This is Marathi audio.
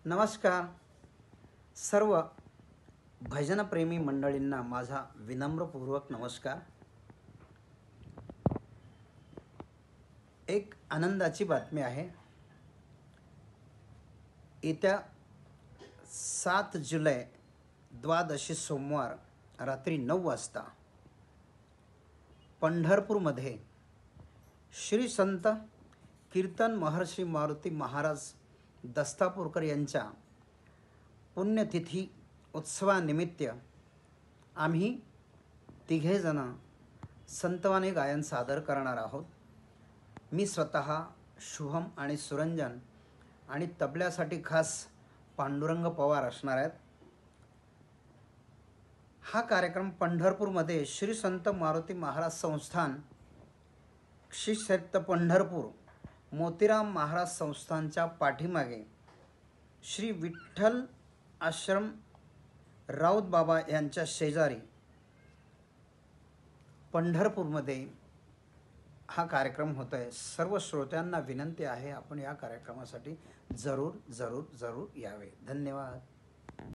नमस्कार सर्व भजनप्रेमी मंडळींना माझा विनम्रपूर्वक नमस्कार। एक आनंदाची बातमी आहे। येत्या 7 जुलै द्वादशी सोमवार रात्री 9 वाजता पंढरपूरमध्ये श्री संत कीर्तन महर्षी मारुती महाराज दस्तापूरकर यांच्या पुण्यतिथी उत्सवानिमित्त आम्ही तिघे जण संतवाणी गायन सादर करणार आहोत। मी स्वतः शुभम आणि सुरंजन आणि तबल्यासाठी खास पांडुरंग पवार असणार आहेत। हा कार्यक्रम पंढरपूरमध्ये श्री संत मारुती महाराज संस्थान श्री क्षेत्र पंढरपूर मोतीराम महाराज संस्थानच्या पाठीमागे श्री विठ्ठल आश्रम राऊत बाबा यांच्या शेजारी पंढरपूरमध्ये हा कार्यक्रम होत आहे। सर्व श्रोत्यांना विनंती आहे आपण या कार्यक्रमासाठी जरूर यावे। धन्यवाद।